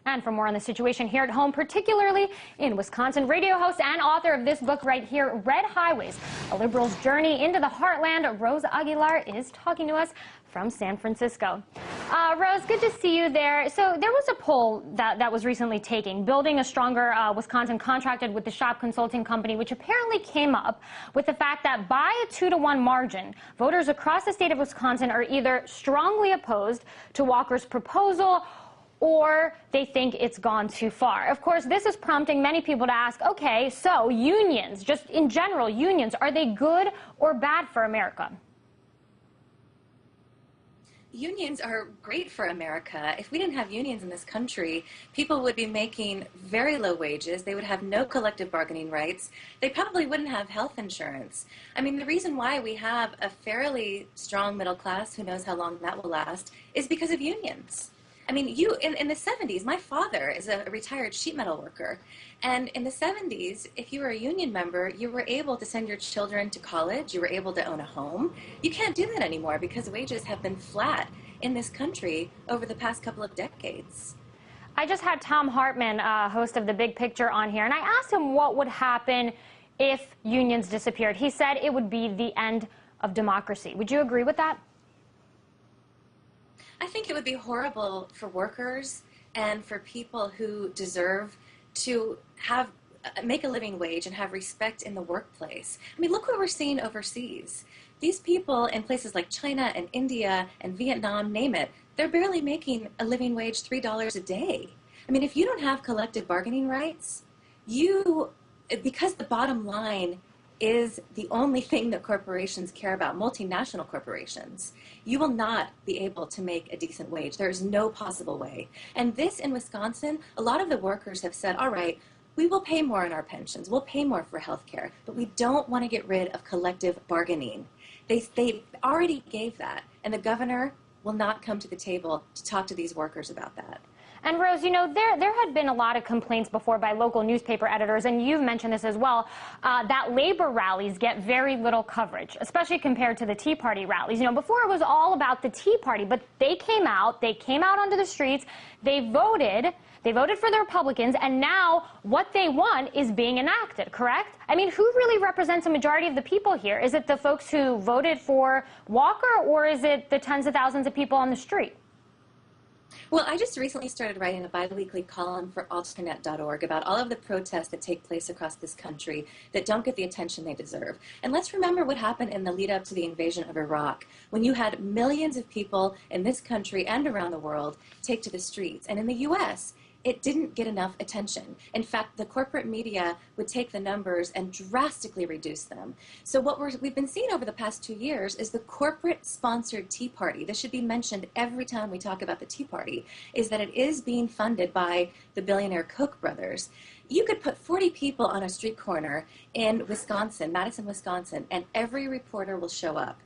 And for more on the situation here at home, particularly in Wisconsin, radio host and author of this book right here, Red Highways, a liberal's journey into the heartland, Rose Aguilar is talking to us from San Francisco. Rose, good to see you there. So there was a poll that was recently taken, Building a Stronger Wisconsin contracted with the shop consulting company, which apparently came up with the fact that by a 2-to-1 margin, voters across the state of Wisconsin are either strongly opposed to Walker's proposal or they think it's gone too far. Of course, this is prompting many people to ask, okay, so unions, just in general, unions, are they good or bad for America? Unions are great for America. If we didn't have unions in this country, people would be making very low wages. They would have no collective bargaining rights. They probably wouldn't have health insurance. I mean, the reason why we have a fairly strong middle class, who knows how long that will last, is because of unions. I mean, in the 70s, my father is a retired sheet metal worker. And in the 70s, if you were a union member, you were able to send your children to college. You were able to own a home. You can't do that anymore because wages have been flat in this country over the past couple of decades. I just had Tom Hartman, host of The Big Picture, on here, and I asked him what would happen if unions disappeared. He said it would be the end of democracy. Would you agree with that? I think it would be horrible for workers and for people who deserve to make a living wage and have respect in the workplace. I mean, look what we're seeing overseas. These people in places like China and India and Vietnam, name it, they're barely making a living wage $3 a day. I mean, if you don't have collective bargaining rights, because the bottom line is the only thing that corporations care about, multinational corporations, you will not be able to make a decent wage. There is no possible way. And this in Wisconsin, a lot of the workers have said, all right, we will pay more in our pensions, we'll pay more for health care, but we don't want to get rid of collective bargaining. They already gave that, and the governor will not come to the table to talk to these workers about that. And Rose, you know, there had been a lot of complaints before by local newspaper editors, and you've mentioned this as well, that labor rallies get very little coverage, especially compared to the Tea Party rallies. You know, before it was all about the Tea Party, but they came out onto the streets, they voted for the Republicans, and now what they want is being enacted, correct? I mean, who really represents a majority of the people here? Is it the folks who voted for Walker, or is it the tens of thousands of people on the street? Well, I just recently started writing a bi-weekly column for alternate.org about all of the protests that take place across this country that don't get the attention they deserve. And let's remember what happened in the lead up to the invasion of Iraq, when you had millions of people in this country and around the world take to the streets. And in the U.S., it didn't get enough attention. In fact, the corporate media would take the numbers and drastically reduce them. So what we've been seeing over the past 2 years is the corporate-sponsored Tea Party. This should be mentioned every time we talk about the Tea Party, is that it is being funded by the billionaire Koch brothers. You could put 40 people on a street corner in Wisconsin, Madison, Wisconsin, and every reporter will show up.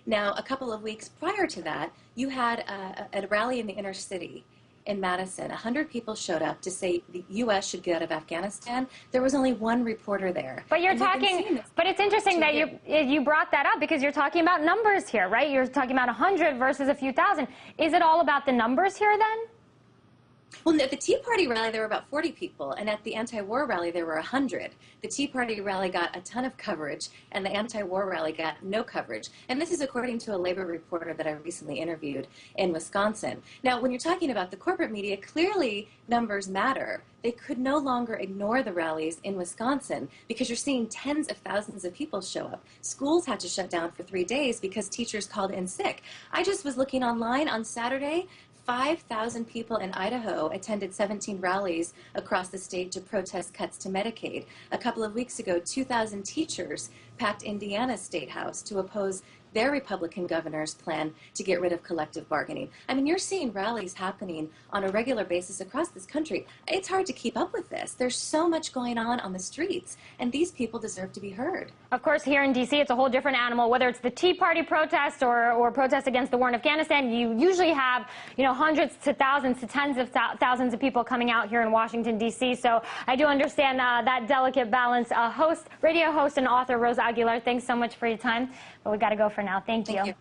Now, a couple of weeks prior to that, you had a rally in the inner city in Madison. 100 people showed up to say the U.S. should get out of Afghanistan. There was only one reporter there. But but it's interesting that you brought that up, because you're talking about numbers here, right? You're talking about 100 versus a few thousand. Is it all about the numbers here then? Well, at the Tea Party rally, there were about 40 people, and at the anti-war rally, there were 100. The Tea Party rally got a ton of coverage, and the anti-war rally got no coverage. And this is according to a labor reporter that I recently interviewed in Wisconsin. Now, when you're talking about the corporate media, clearly numbers matter. They could no longer ignore the rallies in Wisconsin because you're seeing tens of thousands of people show up. Schools had to shut down for 3 days because teachers called in sick. I just was looking online on Saturday. 5,000 people in Idaho attended 17 rallies across the state to protest cuts to Medicaid. A couple of weeks ago, 2,000 teachers packed Indiana's State House to oppose their Republican governor's plan to get rid of collective bargaining. I mean, you're seeing rallies happening on a regular basis across this country. It's hard to keep up with this. There's so much going on the streets, and these people deserve to be heard. Of course, here in D.C., it's a whole different animal. Whether it's the Tea Party protest or protests against the war in Afghanistan, you usually have, you know, hundreds to thousands to tens of thousands of people coming out here in Washington, D.C. So I do understand that delicate balance. Radio host and author Rose Aguilar, thanks so much for your time. But we got to go for now. Thank you.